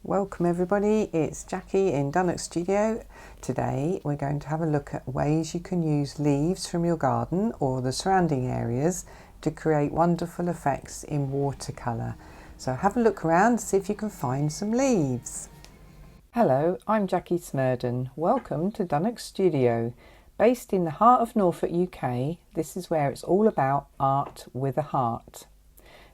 Welcome everybody, it's Jackie in Dunnock Studio. Today we're going to have a look at ways you can use leaves from your garden or the surrounding areas to create wonderful effects in watercolour. So have a look around, see if you can find some leaves. Hello, I'm Jackie Smurden. Welcome to Dunnock Studio. Based in the heart of Norfolk, UK, this is where it's all about art with a heart.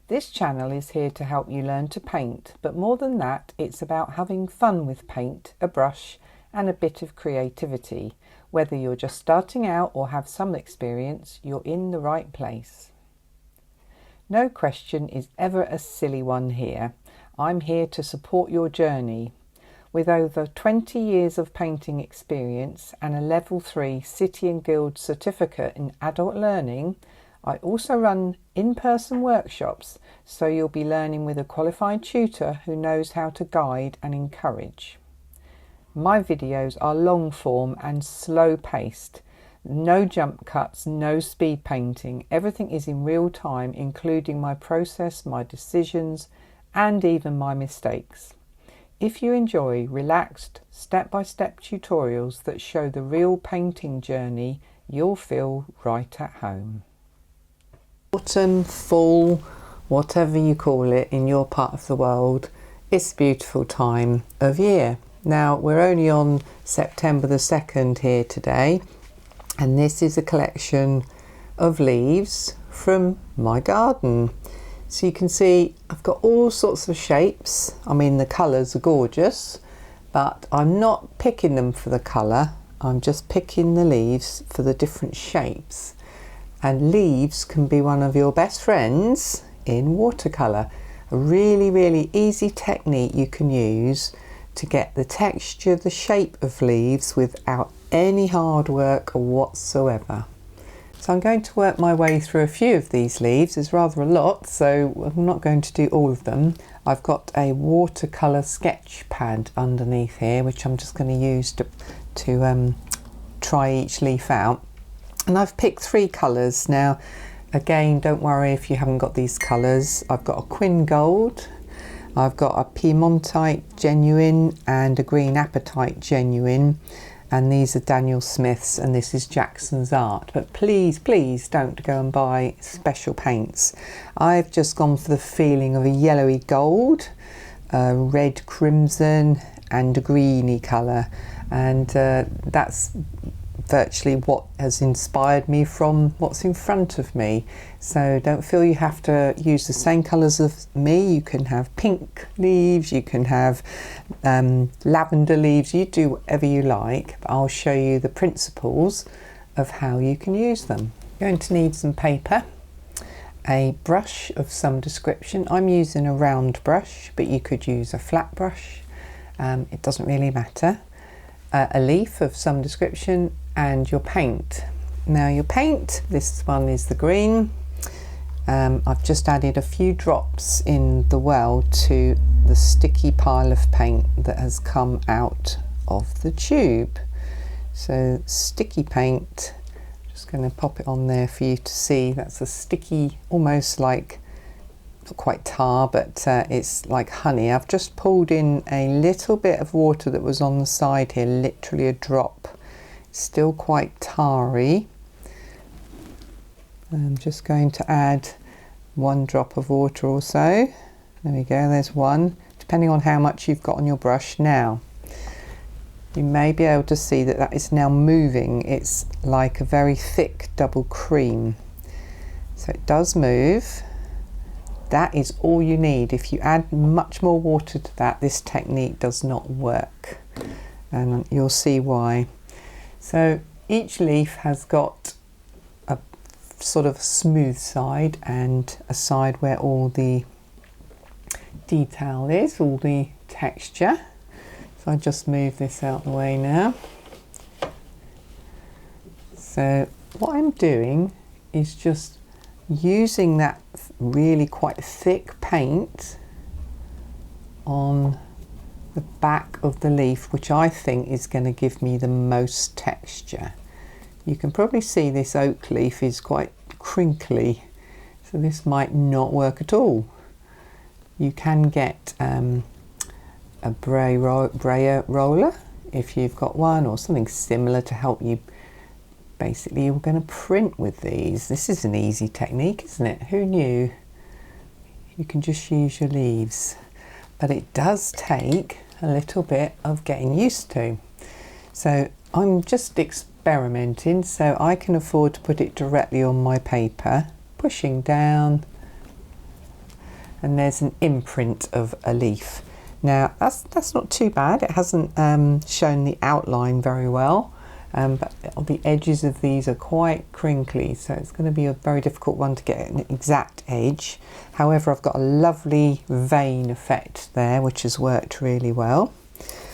This channel is here to help you learn to paint, but more than that, it's about having fun with paint, a brush, and a bit of creativity. Whether you're just starting out or have some experience, you're in the right place. No question is ever a silly one here. I'm here to support your journey. With over 20 years of painting experience and a Level 3 City and Guild certificate in adult learning, I also run in-person workshops, so you'll be learning with a qualified tutor who knows how to guide and encourage. My videos are long form and slow paced. No jump cuts, no speed painting. Everything is in real time, including my process, my decisions, and even my mistakes. If you enjoy relaxed, step-by-step tutorials that show the real painting journey, you'll feel right at home. Autumn, fall, whatever you call it in your part of the world, it's a beautiful time of year. Now we're only on September the 2nd here today, and this is a collection of leaves from my garden. So you can see I've got all sorts of shapes. I mean, the colours are gorgeous, but I'm not picking them for the colour. I'm just picking the leaves for the different shapes. And leaves can be one of your best friends in watercolour. A really easy technique you can use to get the texture, the shape of leaves without any hard work whatsoever. So I'm going to work my way through a few of these leaves. There's rather a lot, so I'm not going to do all of them. I've got a watercolour sketch pad underneath here, which I'm just going to use to try each leaf out. And I've picked 3 colours. Now, again, don't worry if you haven't got these colours. I've got a Quin Gold, I've got a Piemontite Genuine and a green apatite Genuine. And these are Daniel Smith's and this is Jackson's Art. But please don't go and buy special paints. I've just gone for the feeling of a yellowy gold, a red crimson and a greeny colour. And that's virtually what has inspired me from what's in front of me. So don't feel you have to use the same colours as me. You can have pink leaves, you can have lavender leaves, you do whatever you like, but I'll show you the principles of how you can use them. You're going to need some paper, a brush of some description. I'm using a round brush, but you could use a flat brush, it doesn't really matter. A leaf of some description and your paint. Now your paint, this one is the green. I've just added a few drops in the well to the sticky pile of paint that has come out of the tube. So sticky paint, just going to pop it on there for you to see. That's a sticky, almost like, not quite tar, but it's like honey. I've just pulled in a little bit of water that was on the side here, literally a drop. Still quite tarry. I'm just going to add 1 drop of water or so. There we go, there's 1, depending on how much you've got on your brush. Now you may be able to see that that is now moving. It's like a very thick double cream, so it does move. That is all you need. If you add much more water to that, this technique does not work, and you'll see why. So each leaf has got a sort of smooth side and a side where all the detail is, all the texture. So I just move this out the way now. So what I'm doing is just using that really quite thick paint on the back of the leaf, which I think is going to give me the most texture. You can probably see this oak leaf is quite crinkly, so this might not work at all. You can get a brayer roller if you've got one, or something similar to help you. Basically, you're going to print with these. This is an easy technique, isn't it? Who knew? You can just use your leaves, but it does take a little bit of getting used to. So I'm just experimenting, so I can afford to put it directly on my paper, pushing down, and there's an imprint of a leaf. Now that's not too bad. It hasn't shown the outline very well, but the edges of these are quite crinkly, so it's going to be a very difficult one to get an exact edge. However, I've got a lovely vein effect there, which has worked really well.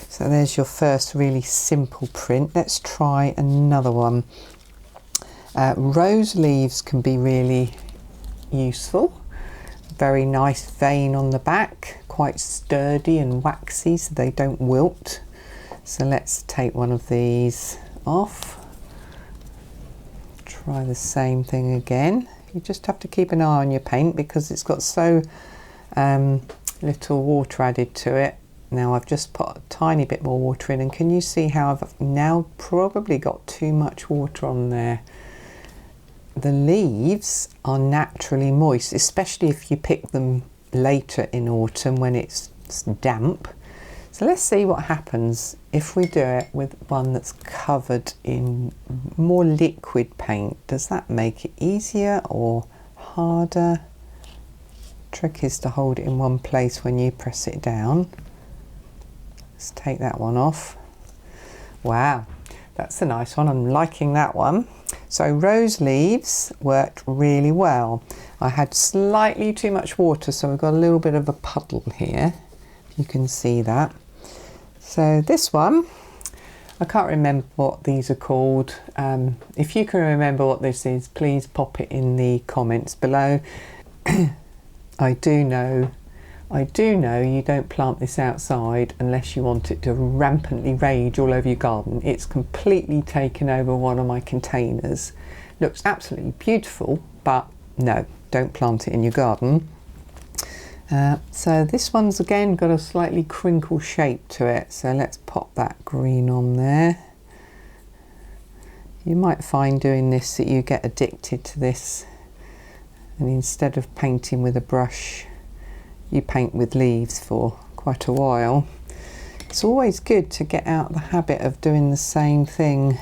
So there's your first really simple print. Let's try another one. Rose leaves can be really useful. Very nice vein on the back, quite sturdy and waxy so they don't wilt. So let's take one of these off. Try the same thing again. You just have to keep an eye on your paint because it's got so little water added to it. Now I've just put a tiny bit more water in, and can you see how I've now probably got too much water on there? The leaves are naturally moist, especially if you pick them later in autumn when it's damp. So let's see what happens if we do it with one that's covered in more liquid paint. Does that make it easier or harder? Trick is to hold it in one place when you press it down. Let's take that one off. Wow, that's a nice one. I'm liking that one. So rose leaves worked really well. I had slightly too much water, so we've got a little bit of a puddle here. You can see that. So this one, I can't remember what these are called. If you can remember what this is, please pop it in the comments below. I do know you don't plant this outside unless you want it to rampantly rage all over your garden. It's completely taken over one of my containers. Looks absolutely beautiful, but no, don't plant it in your garden. So this one's again got a slightly crinkle shape to it, so let's pop that green on there. You might find doing this that you get addicted to this, and instead of painting with a brush, you paint with leaves for quite a while. It's always good to get out the habit of doing the same thing,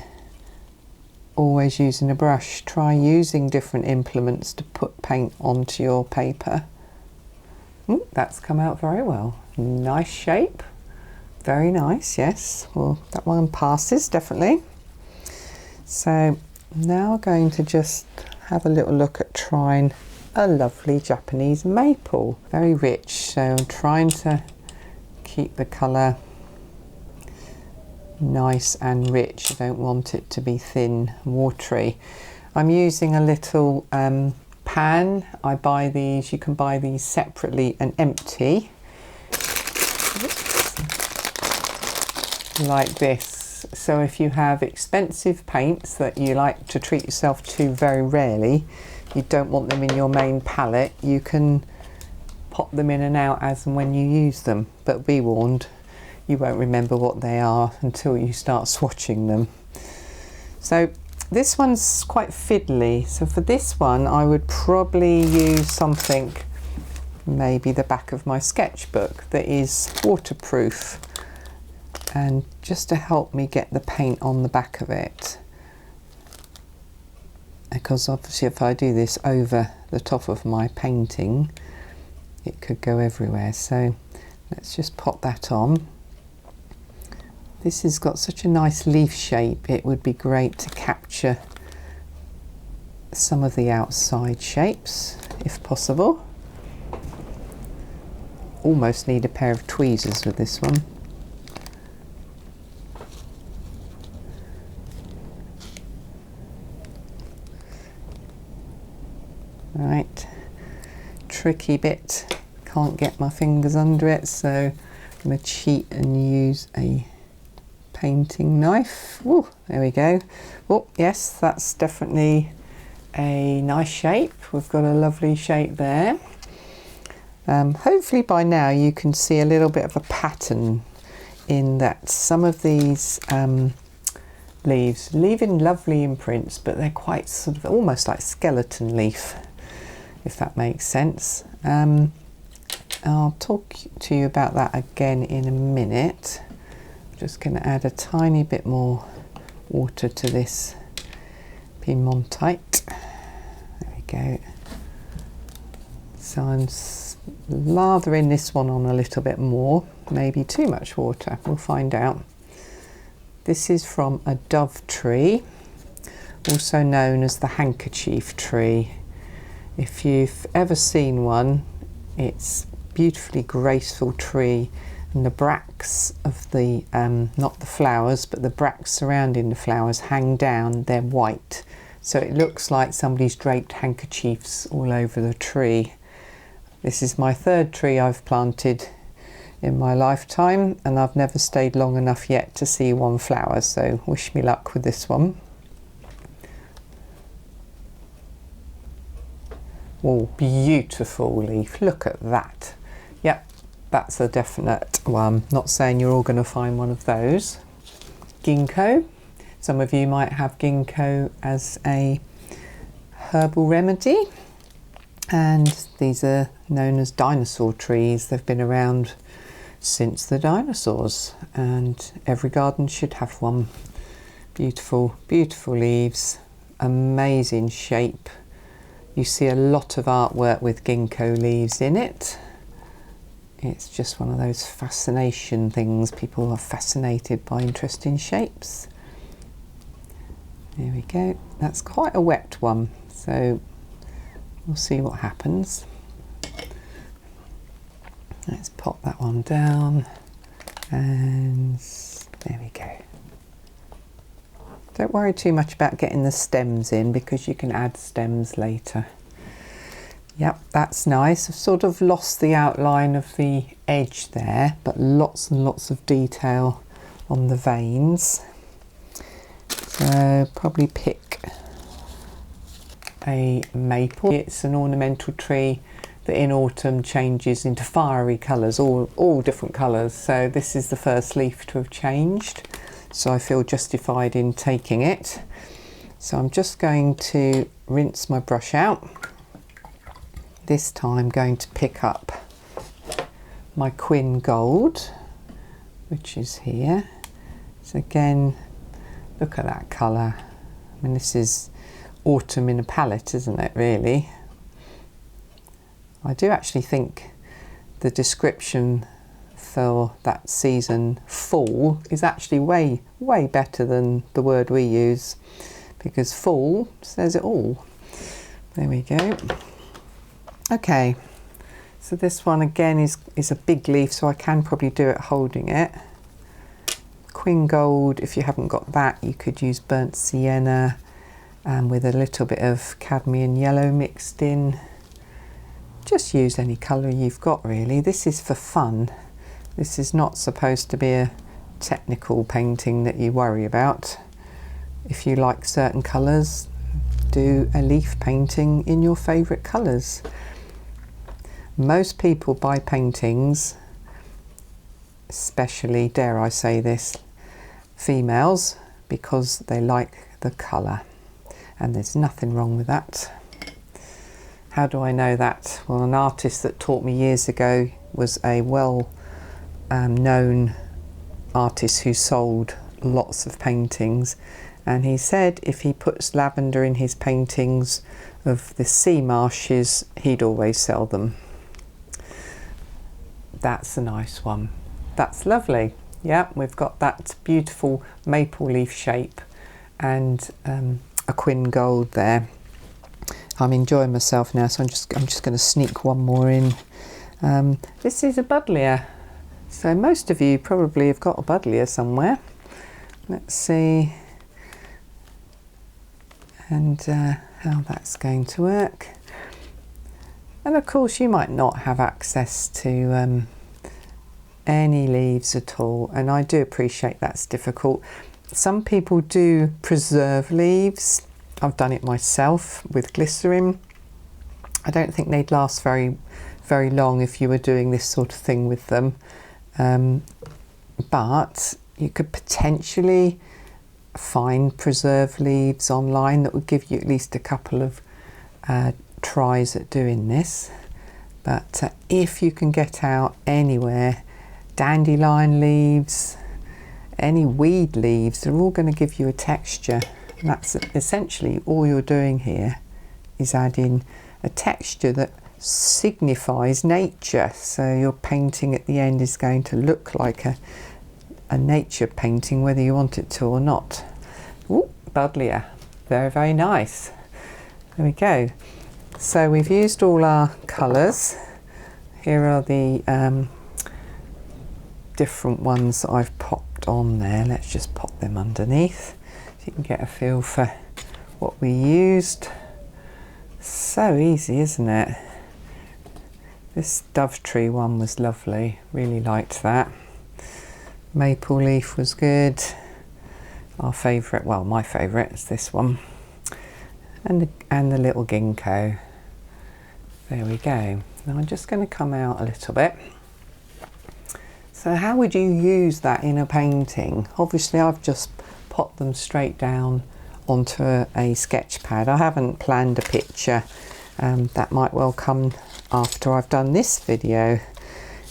always using a brush. Try using different implements to put paint onto your paper. Ooh, that's come out very well. Nice shape, very nice, yes. Well, that one passes definitely. So now we're going to just have a little look at trying a lovely Japanese maple, very rich. So I'm trying to keep the colour nice and rich. I don't want it to be thin, watery. I'm using a little pan. I buy these, you can buy these separately and empty, like this. So if you have expensive paints that you like to treat yourself to very rarely, you don't want them in your main palette, you can pop them in and out as and when you use them, but be warned, you won't remember what they are until you start swatching them. So this one's quite fiddly, so for this one I would probably use something, maybe the back of my sketchbook, that is waterproof, and just to help me get the paint on the back of it, because obviously if I do this over the top of my painting it could go everywhere. So let's just pop that on. This has got such a nice leaf shape, it would be great to capture some of the outside shapes if possible. Almost need a pair of tweezers with this one. Right, tricky bit, can't get my fingers under it, so I'm going to cheat and use a painting knife. Ooh, there we go. Oh yes, that's definitely a nice shape. We've got a lovely shape there. Hopefully by now you can see a little bit of a pattern in that some of these leaves leave in lovely imprints, but they're quite sort of almost like skeleton leaf, if that makes sense. I'll talk to you about that again in a minute. I'm just going to add a tiny bit more water to this Piemontite. There we go. So I'm lathering this one on a little bit more, maybe too much water, we'll find out. This is from a dove tree, also known as the handkerchief tree. If you've ever seen one, it's beautifully graceful tree, and the bracts of the, not the flowers, but the bracts surrounding the flowers hang down, they're white. So it looks like somebody's draped handkerchiefs all over the tree. This is my third tree I've planted in my lifetime, and I've never stayed long enough yet to see one flower, so wish me luck with this one. Oh, beautiful leaf, look at that. Yep, that's a definite one. Not saying you're all going to find one of those. Ginkgo. Some of you might have ginkgo as a herbal remedy, and these are known as dinosaur trees. They've been around since the dinosaurs, and every garden should have one. Beautiful, beautiful leaves, amazing shape. You see a lot of artwork with ginkgo leaves in it. It's just one of those fascination things. People are fascinated by interesting shapes. There we go. That's quite a wet one, so we'll see what happens. Let's pop that one down, and there we go. Don't worry too much about getting the stems in, because you can add stems later. Yep, that's nice. I've sort of lost the outline of the edge there, but lots and lots of detail on the veins. So probably pick a maple. It's an ornamental tree that in autumn changes into fiery colours, all different colours. So this is the first leaf to have changed, so I feel justified in taking it. So I'm just going to rinse my brush out. This time I'm going to pick up my Quin Gold, which is here. So again, look at that colour. I mean, this is autumn in a palette, isn't it, really? I do actually think the description for that season, fall, is actually way better than the word we use, because fall says it all. There we go. Okay, so this one again is a big leaf, so I can probably do it holding it. Quin Gold, if you haven't got that, you could use burnt sienna with a little bit of cadmium yellow mixed in. Just use any colour you've got, really. This is for fun. This is not supposed to be a technical painting that you worry about. If you like certain colours, do a leaf painting in your favourite colours. Most people buy paintings, especially, dare I say this, females, because they like the colour, and there's nothing wrong with that. How do I know that? Well, an artist that taught me years ago was a known artist who sold lots of paintings, and he said if he puts lavender in his paintings of the sea marshes, he'd always sell them. That's a nice one. That's lovely. Yeah, we've got that beautiful maple leaf shape and a Quin Gold there. I'm enjoying myself now, so I'm just going to sneak one more in. This is a buddleia. So most of you probably have got a buddleia somewhere. Let's see, and how that's going to work. And of course you might not have access to any leaves at all, and I do appreciate that's difficult. Some people do preserve leaves. I've done it myself with glycerin. I don't think they'd last very very long if you were doing this sort of thing with them, but you could potentially find preserved leaves online that would give you at least a couple of tries at doing this. But if you can get out anywhere, dandelion leaves, any weed leaves, they're all going to give you a texture. And that's essentially all you're doing here, is adding a texture that signifies nature. So your painting at the end is going to look like a nature painting, whether you want it to or not. Ooh, buddleia. Very, very nice. There we go. So we've used all our colours. Here are the different ones that I've popped on there. Let's just pop them underneath so you can get a feel for what we used. So easy, isn't it? This dove tree one was lovely, really liked that. Maple leaf was good. Our favourite, well, my favourite is this one. And the little ginkgo. There we go. Now I'm just going to come out a little bit. So how would you use that in a painting? Obviously I've just popped them straight down onto a sketch pad. I haven't planned a picture. That might well come after I've done this video.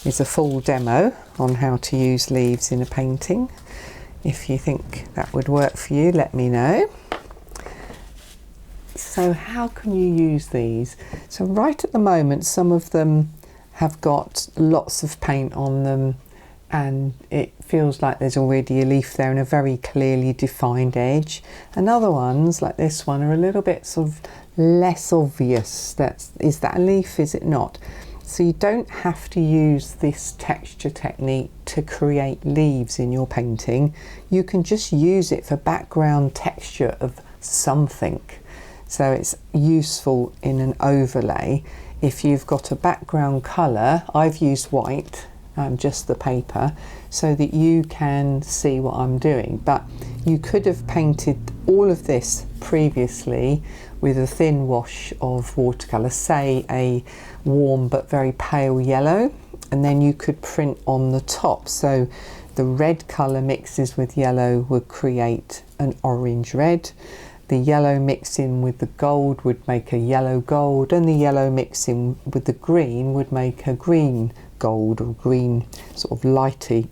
It's a full demo on how to use leaves in a painting. If you think that would work for you, let me know. So how can you use these? So right at the moment, some of them have got lots of paint on them and it feels like there's already a leaf there and a very clearly defined edge. And other ones, like this one, are a little bit sort of less obvious. Is that a leaf? Is it not? So you don't have to use this texture technique to create leaves in your painting. You can just use it for background texture of something. So it's useful in an overlay. If you've got a background colour, I've used white, just the paper, so that you can see what I'm doing. But you could have painted all of this previously with a thin wash of watercolour, say a warm but very pale yellow, and then you could print on the top. So the red colour mixes with yellow would create an orange red. The yellow mixing with the gold would make a yellow gold, and the yellow mixing with the green would make a green gold, or green sort of lighty,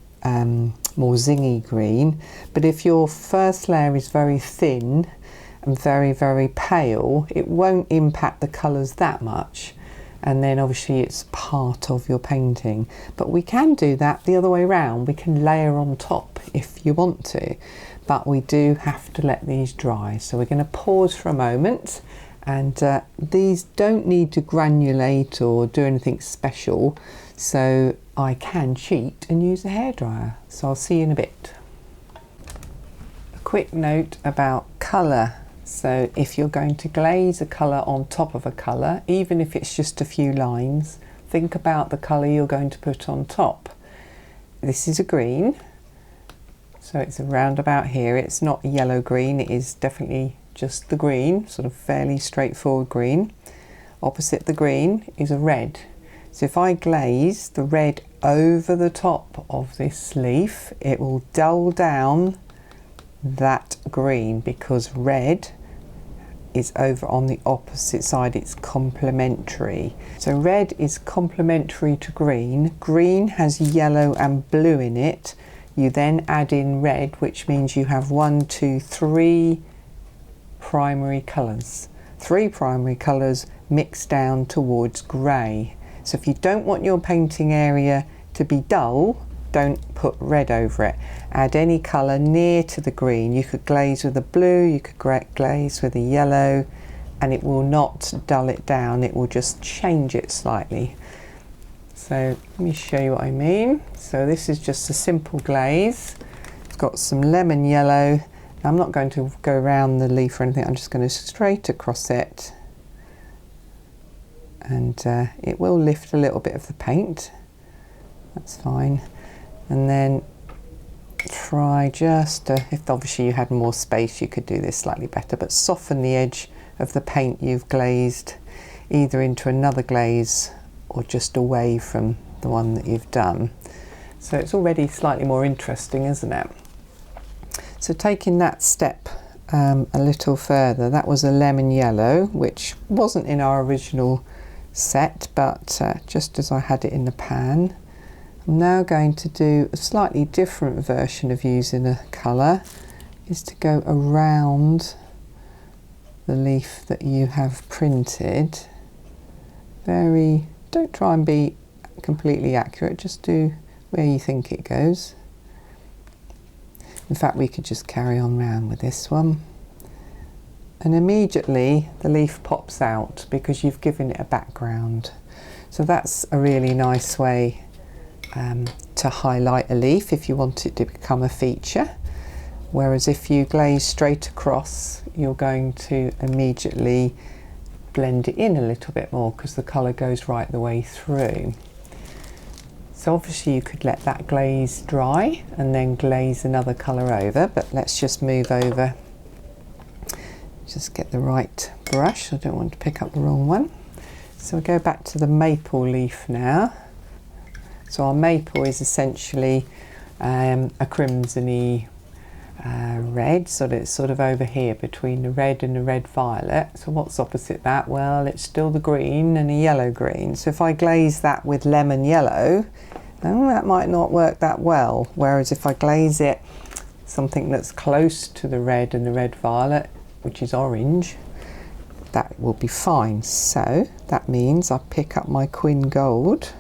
more zingy green. But if your first layer is very thin and very, very pale, it won't impact the colours that much. And then obviously it's part of your painting. But we can do that the other way around. We can layer on top if you want to. But we do have to let these dry. So we're going to pause for a moment, and these don't need to granulate or do anything special, so I can cheat and use a hairdryer. So I'll see you in a bit. A quick note about colour. So if you're going to glaze a colour on top of a colour, even if it's just a few lines, think about the colour you're going to put on top. This is a green. So it's around about here. It's not yellow green, it is definitely just the green, sort of fairly straightforward green. Opposite the green is a red. So if I glaze the red over the top of this leaf, it will dull down that green, because red is over on the opposite side, it's complementary. So red is complementary to green. Green has yellow and blue in it. You then add in red, which means you have 3 primary colours. 3 primary colours mixed down towards grey. So if you don't want your painting area to be dull, don't put red over it. Add any colour near to the green. You could glaze with a blue, you could glaze with a yellow, and it will not dull it down, it will just change it slightly. So let me show you what I mean. So this is just a simple glaze. It's got some lemon yellow. I'm not going to go around the leaf or anything, I'm just going to straight across it. And it will lift a little bit of the paint. That's fine. And then try just, if obviously you had more space you could do this slightly better, but soften the edge of the paint you've glazed either into another glaze or just away from the one that you've done. So it's already slightly more interesting, isn't it? So taking that step a little further, that was a lemon yellow, which wasn't in our original set, but just as I had it in the pan. I'm now going to do a slightly different version of using a colour, is to go around the leaf that you have printed. Don't try and be completely accurate, just do where you think it goes. In fact, we could just carry on round with this one. And immediately the leaf pops out because you've given it a background. So that's a really nice way to highlight a leaf if you want it to become a feature. Whereas if you glaze straight across, you're going to immediately blend it in a little bit more because the colour goes right the way through. So obviously you could let that glaze dry and then glaze another colour over, but let's just move over. Just get the right brush, I don't want to pick up the wrong one. So we'll go back to the maple leaf now. So our maple is essentially a crimsony red, so that it's sort of over here between the red and the red violet. So what's opposite that? Well, it's still the green and a yellow green. So if I glaze that with lemon yellow, that might not work that well. Whereas if I glaze it something that's close to the red and the red violet, which is orange, that will be fine. So that means I pick up my Quin Gold,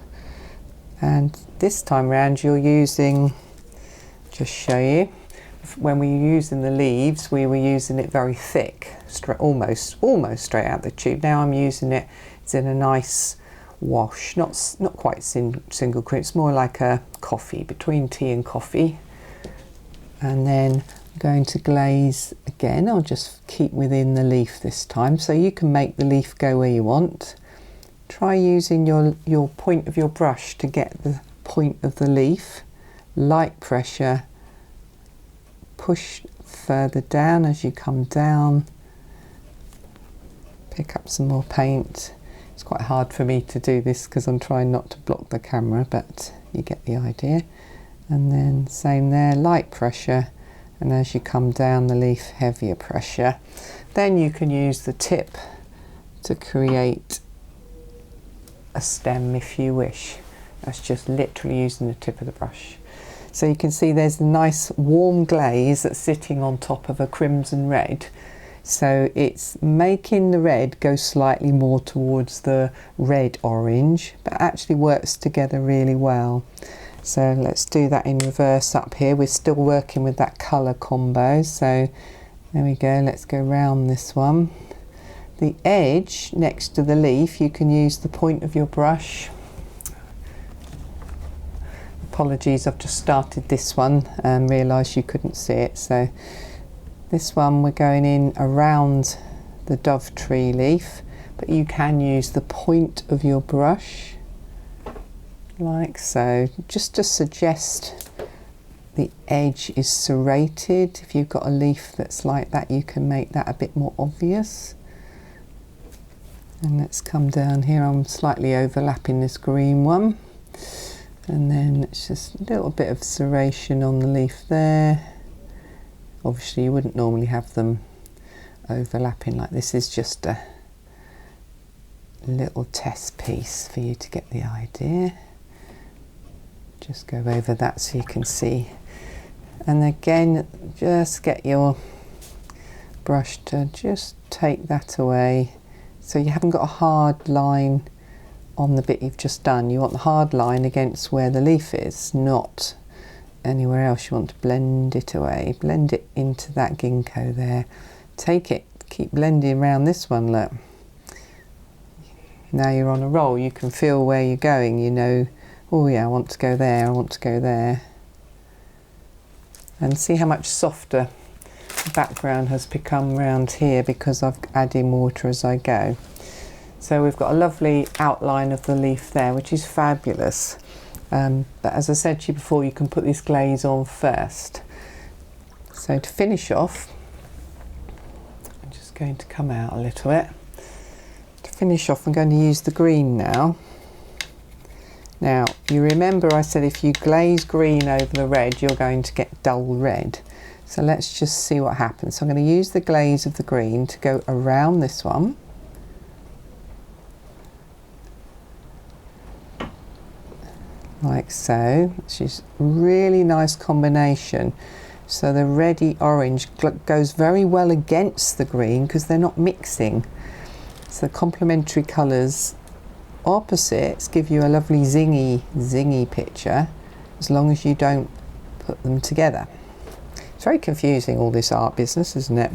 and this time round you're using, just show you, when we were using the leaves we were using it very thick, almost straight out the tube. Now I'm using it, it's in a nice wash, not quite single cream, it's more like a coffee, between tea and coffee. And then I'm going to glaze again. I'll just keep within the leaf this time, so you can make the leaf go where you want. Try using your point of your brush to get the point of the leaf. Light pressure, push further down as you come down. Pick up some more paint. It's quite hard for me to do this because I'm trying not to block the camera, but you get the idea. And then same there, light pressure, and as you come down the leaf, heavier pressure. Then you can use the tip to create a stem if you wish. That's just literally using the tip of the brush. So you can see there's a nice warm glaze that's sitting on top of a crimson red. So it's making the red go slightly more towards the red orange, but actually works together really well. So let's do that in reverse up here. We're still working with that colour combo. So there we go, let's go round this one. The edge next to the leaf, you can use the point of your brush. Apologies, I've just started this one and realised you couldn't see it. So this one we're going in around the dove tree leaf, but you can use the point of your brush like so, just to suggest the edge is serrated. If you've got a leaf that's like that, you can make that a bit more obvious. And let's come down here, I'm slightly overlapping this green one, and then it's just a little bit of serration on the leaf there. Obviously you wouldn't normally have them overlapping like this, is just a little test piece for you to get the idea. Just go over that so you can see. And again, just get your brush to just take that away. So you haven't got a hard line on the bit you've just done. You want the hard line against where the leaf is, not anywhere else. You want to blend it away. Blend it into that ginkgo there. Take it, keep blending around this one, look. Now you're on a roll, you can feel where you're going, you know, oh yeah, I want to go there, I want to go there. And see how much softer the background has become around here because I've added water as I go. So we've got a lovely outline of the leaf there, which is fabulous. But as I said to you before, you can put this glaze on first. So to finish off, I'm just going to come out a little bit. To finish off, I'm going to use the green now. Now, you remember I said if you glaze green over the red, you're going to get dull red. So let's just see what happens. So I'm going to use the glaze of the green to go around this one. Like so, which is a really nice combination. So the reddy orange goes very well against the green because they're not mixing. So the complementary colours opposites give you a lovely zingy picture as long as you don't put them together. It's very confusing, all this art business, isn't it?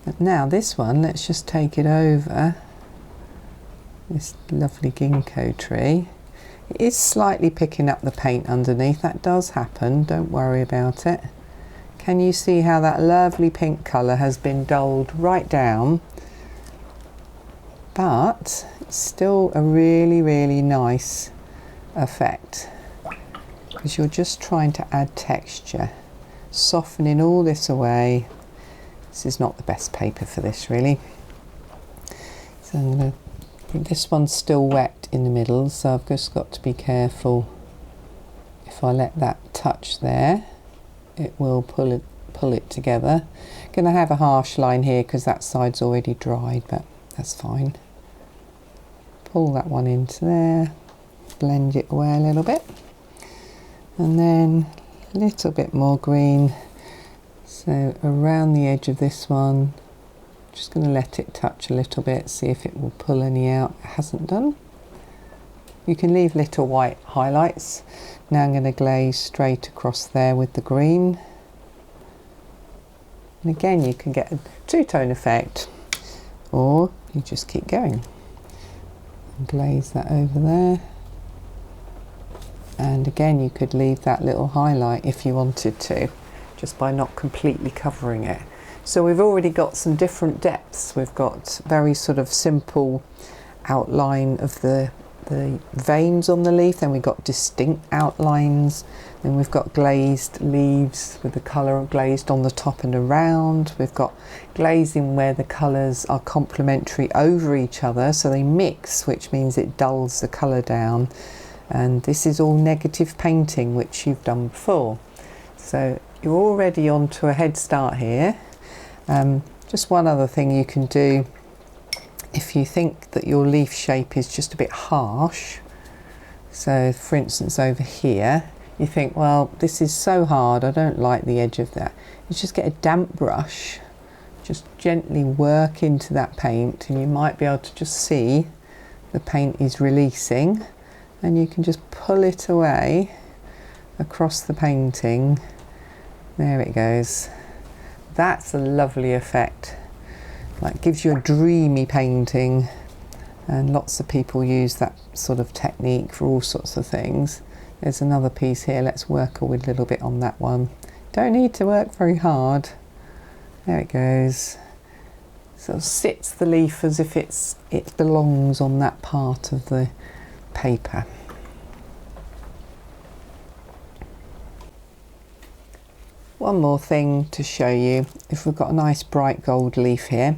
But now this one, let's just take it over this lovely ginkgo tree. It is slightly picking up the paint underneath, that does happen, don't worry about it. Can you see how that lovely pink colour has been dulled right down? But it's still a really nice effect because you're just trying to add texture, softening all this away. This is not the best paper for this really. So I'm going to, this one's still wet in the middle, so I've just got to be careful. If I let that touch there, it will pull it together. Going to have a harsh line here because that side's already dried, but that's fine. Pull that one into there, blend it away a little bit, and then a little bit more green. So around the edge of this one, just going to let it touch a little bit, see if it will pull any out. It hasn't done. You can leave little white highlights. Now I'm going to glaze straight across there with the green. And again, you can get a two-tone effect, or you just keep going. And glaze that over there. And again, you could leave that little highlight if you wanted to, just by not completely covering it. So we've already got some different depths. We've got very sort of simple outline of the veins on the leaf, then we've got distinct outlines, then we've got glazed leaves with the colour glazed on the top and around. We've got glazing where the colours are complementary over each other, so they mix, which means it dulls the colour down. And this is all negative painting, which you've done before. So you're already onto a head start here. Just one other thing you can do, if you think that your leaf shape is just a bit harsh, so for instance over here, you think, well, this is so hard, I don't like the edge of that. You just get a damp brush, just gently work into that paint, and you might be able to just see the paint is releasing, and you can just pull it away across the painting. There it goes. That's a lovely effect. Like, gives you a dreamy painting, and lots of people use that sort of technique for all sorts of things. There's another piece here, let's work a little bit on that one. Don't need to work very hard. There it goes. Sort of sits the leaf as if it belongs on that part of the paper. One more thing to show you, if we've got a nice bright gold leaf here,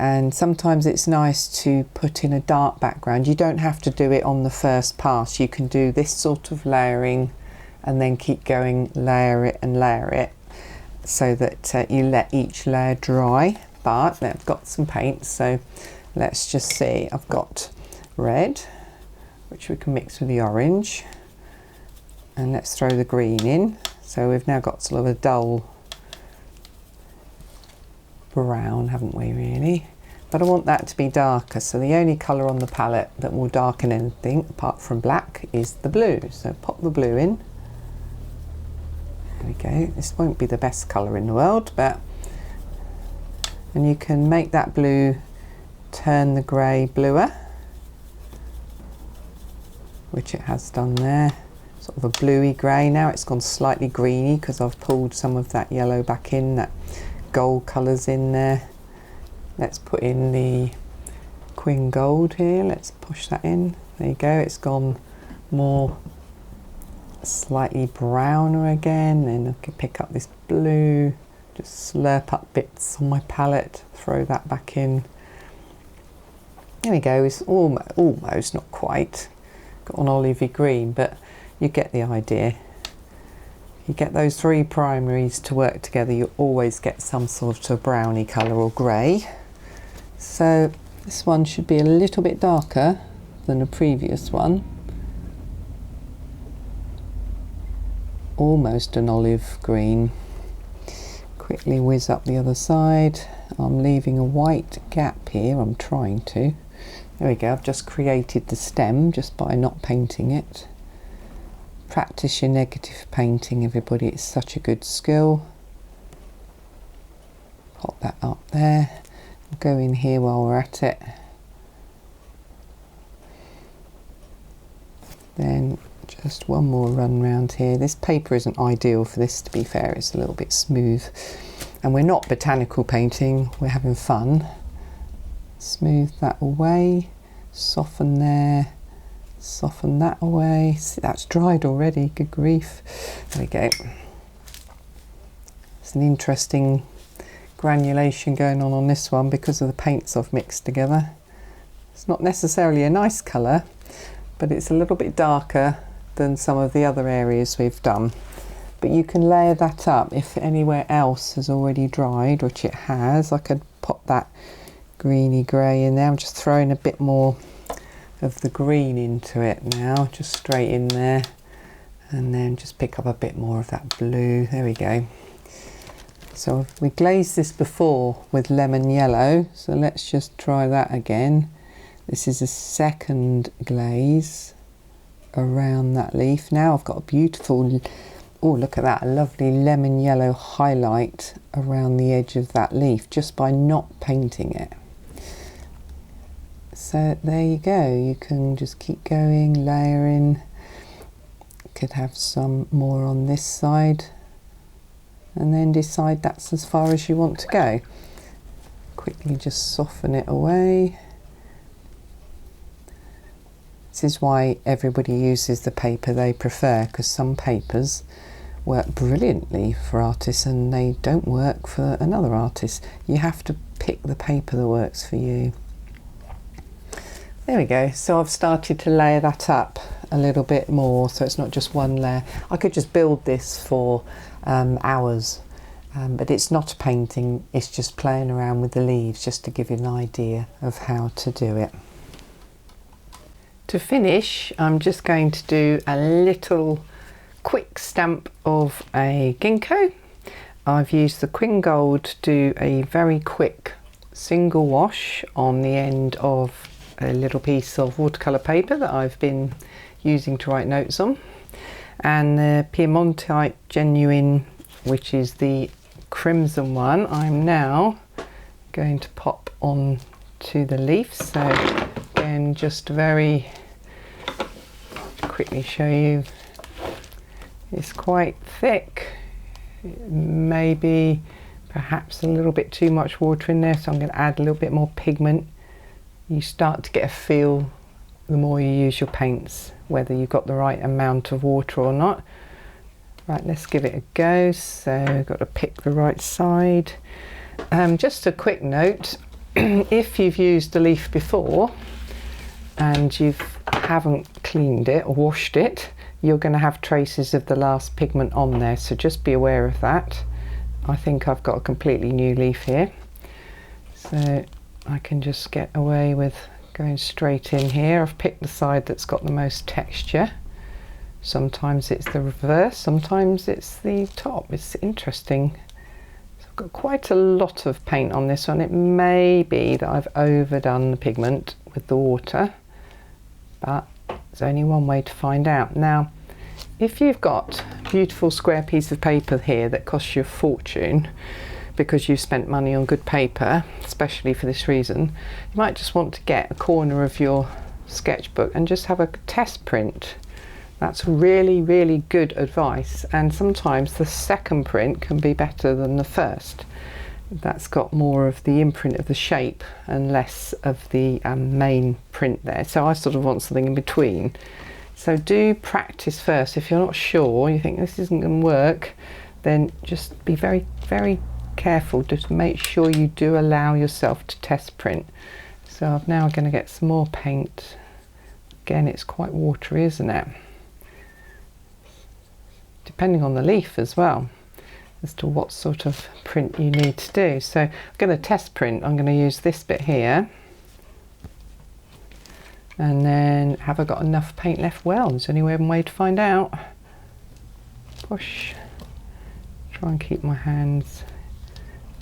and sometimes it's nice to put in a dark background. You don't have to do it on the first pass. You can do this sort of layering and then keep going, layer it so that you let each layer dry. But I've got some paint, so let's just see. I've got red, which we can mix with the orange, and let's throw the green in. So we've now got sort of a dull brown, haven't we, really? But I want that to be darker, so the only colour on the palette that will darken anything apart from black is the blue. So pop the blue in. There we go. This won't be the best colour in the world, but, and you can make that blue turn the grey bluer, which it has done there. Sort of a bluey grey. Now it's gone slightly greeny because I've pulled some of that yellow back in, that gold colours in there. Let's put in the Quin Gold here, let's push that in. There you go, it's gone more slightly browner again. Then I can pick up this blue, just slurp up bits on my palette, throw that back in. There we go, it's almost, not quite, got an olivey green, but you get the idea. You get those three primaries to work together, you always get some sort of browny colour or grey. So this one should be a little bit darker than the previous one. Almost an olive green. Quickly whiz up the other side. I'm leaving a white gap here, I'm trying to. There we go, I've just created the stem just by not painting it. Practice your negative painting, everybody, it's such a good skill. Pop that up there. I'll go in here while we're at it. Then just one more run round here. This paper isn't ideal for this, to be fair, it's a little bit smooth. And we're not botanical painting, we're having fun. Smooth that away, soften there. Soften that away. See, that's dried already, good grief. There we go. It's an interesting granulation going on this one because of the paints I've mixed together. It's not necessarily a nice colour, but it's a little bit darker than some of the other areas we've done. But you can layer that up if anywhere else has already dried, which it has. I could pop that greeny grey in there. I'm just throwing a bit more of the green into it now, just straight in there, and then just pick up a bit more of that blue. There we go. So we glazed this before with lemon yellow, so let's just try that again. This is a second glaze around that leaf. Now I've got a beautiful, oh look at that, a lovely lemon yellow highlight around the edge of that leaf just by not painting it. So there you go, you can just keep going, layering. Could have some more on this side and then decide that's as far as you want to go. Quickly just soften it away. This is why everybody uses the paper they prefer, because some papers work brilliantly for artists and they don't work for another artist. You have to pick the paper that works for you. There we go, so I've started to layer that up a little bit more so it's not just one layer. I could just build this for hours, but it's not a painting, it's just playing around with the leaves just to give you an idea of how to do it. To finish, I'm just going to do a little quick stamp of a ginkgo. I've used the Quin Gold to do a very quick single wash on the end of a little piece of watercolour paper that I've been using to write notes on, and the Piemontite genuine, which is the crimson one, I'm now going to pop on to the leaf. So again, just very quickly show you, it's quite thick, maybe perhaps a little bit too much water in there, so I'm going to add a little bit more pigment. You start to get a feel the more you use your paints whether you've got the right amount of water or not. Right, let's give it a go. So I've got to pick the right side. Just a quick note, if you've used the leaf before and you haven't cleaned it or washed it, you're going to have traces of the last pigment on there, so just be aware of that. I think I've got a completely new leaf here, so I can just get away with going straight in here. I've picked the side that's got the most texture. Sometimes it's the reverse, sometimes it's the top. It's interesting. So I've got quite a lot of paint on this one. It may be that I've overdone the pigment with the water, but there's only one way to find out. Now, if you've got a beautiful square piece of paper here that costs you a fortune because you've spent money on good paper, especially for this reason, you might just want to get a corner of your sketchbook and just have a test print. That's really, really good advice, and sometimes the second print can be better than the first. That's got more of the imprint of the shape and less of the main print there. So I sort of want something in between. So do practice first. If you're not sure, you think this isn't going to work, then just be very, very careful. Just make sure you do allow yourself to test print. So I'm now going to get some more paint, Again, it's quite watery, isn't it? Depending on the leaf as well, as to what sort of print you need to do. So I'm going to test print. I'm going to use this bit here. And then, have I got enough paint left? Well, there's only one way to find out. Push. Try and keep my hands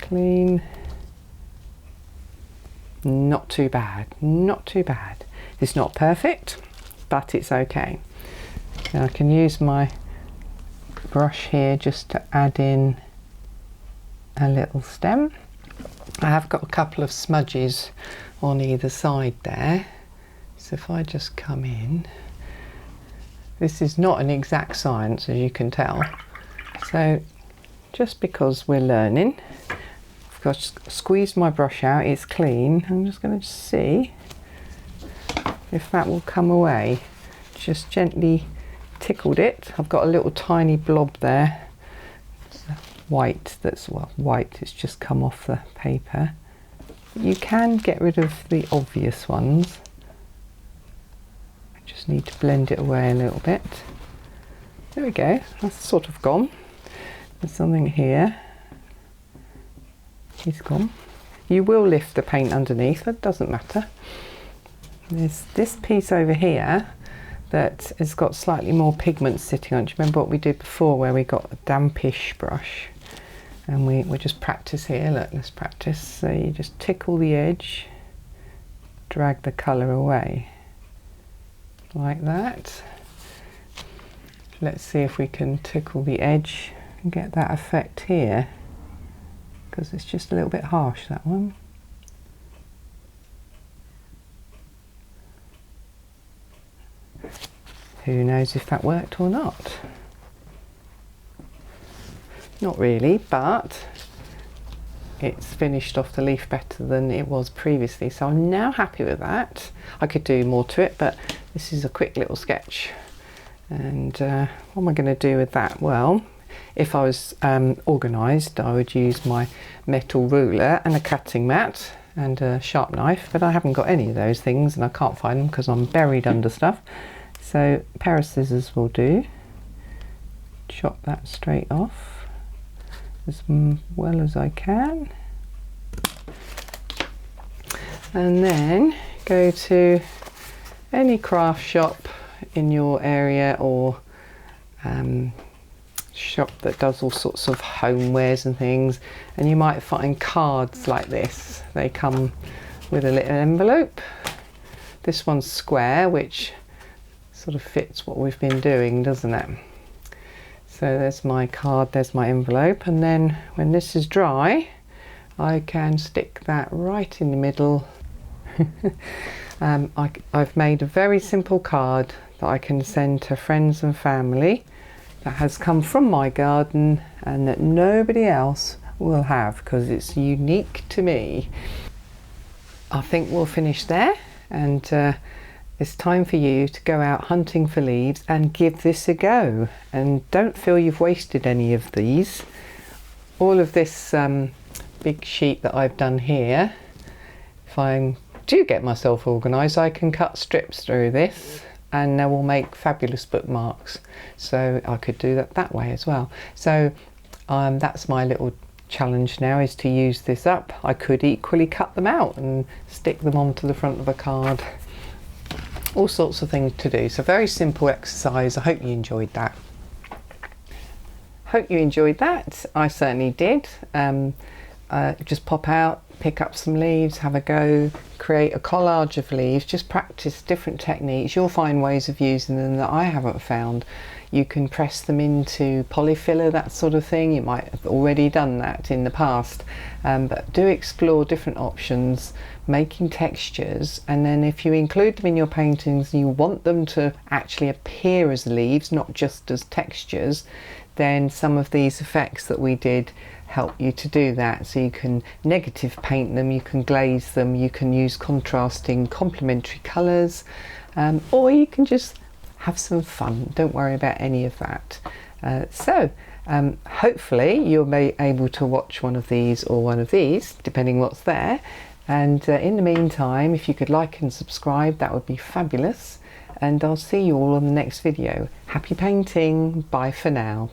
clean. Not too bad, not too bad. It's not perfect, but it's okay. Now I can use my brush here just to add in a little stem. I have got a couple of smudges on either side there. So if I just come in, this is not an exact science, as you can tell. So just because we're learning, I've got to squeeze my brush out, it's clean. I'm just going to see if that will come away. Just gently tickled it. I've got a little tiny blob there. It's white, that's well, white, it's just come off the paper. You can get rid of the obvious ones. Just need to blend it away a little bit. There we go, that's sort of gone. There's something here. It's gone. You will lift the paint underneath, but it doesn't matter. There's this piece over here that has got slightly more pigment sitting on it. Do you remember what we did before where we got a dampish brush? And we just practice here. Look, let's practice. So you just tickle the edge, drag the colour away. Like that. Let's see if we can tickle the edge and get that effect here, because it's just a little bit harsh, that one. Who knows if that worked or not? Not really, but it's finished off the leaf better than it was previously, so I'm now happy with that. I could do more to it, but this is a quick little sketch. And what am I going to do with that? Well, if I was organised, I would use my metal ruler and a cutting mat and a sharp knife, but I haven't got any of those things and I can't find them because I'm buried under stuff. So a pair of scissors will do. Chop that straight off as well as I can. And then go to any craft shop in your area, or shop that does all sorts of homewares and things, and you might find cards like this. They come with a little envelope. This one's square, which sort of fits what we've been doing, doesn't it? So there's my card, there's my envelope, and then when this is dry I can stick that right in the middle. I've made a very simple card that I can send to friends and family that has come from my garden and that nobody else will have because it's unique to me. I think we'll finish there, and it's time for you to go out hunting for leaves and give this a go. And don't feel you've wasted any of these. All of this big sheet that I've done here, if I do get myself organised, I can cut strips through this and they will make fabulous bookmarks. So I could do that way as well. So that's my little challenge now, is to use this up. I could equally cut them out and stick them onto the front of a card. All sorts of things to do. So very simple exercise. I hope you enjoyed that. Hope you enjoyed that. I certainly did. Just pop out, pick up some leaves, have a go, create a collage of leaves, just practice different techniques. You'll find ways of using them that I haven't found. You can press them into polyfiller, that sort of thing. You might have already done that in the past, but do explore different options, making textures, and then if you include them in your paintings and you want them to actually appear as leaves, not just as textures, then some of these effects that we did help you to do that. So you can negative paint them, you can glaze them, you can use contrasting complementary colours, or you can just have some fun. Don't worry about any of that. Hopefully you'll be able to watch one of these or one of these, depending what's there. And in the meantime, if you could like and subscribe, that would be fabulous. and I'll see you all on the next video. Happy painting, bye for now.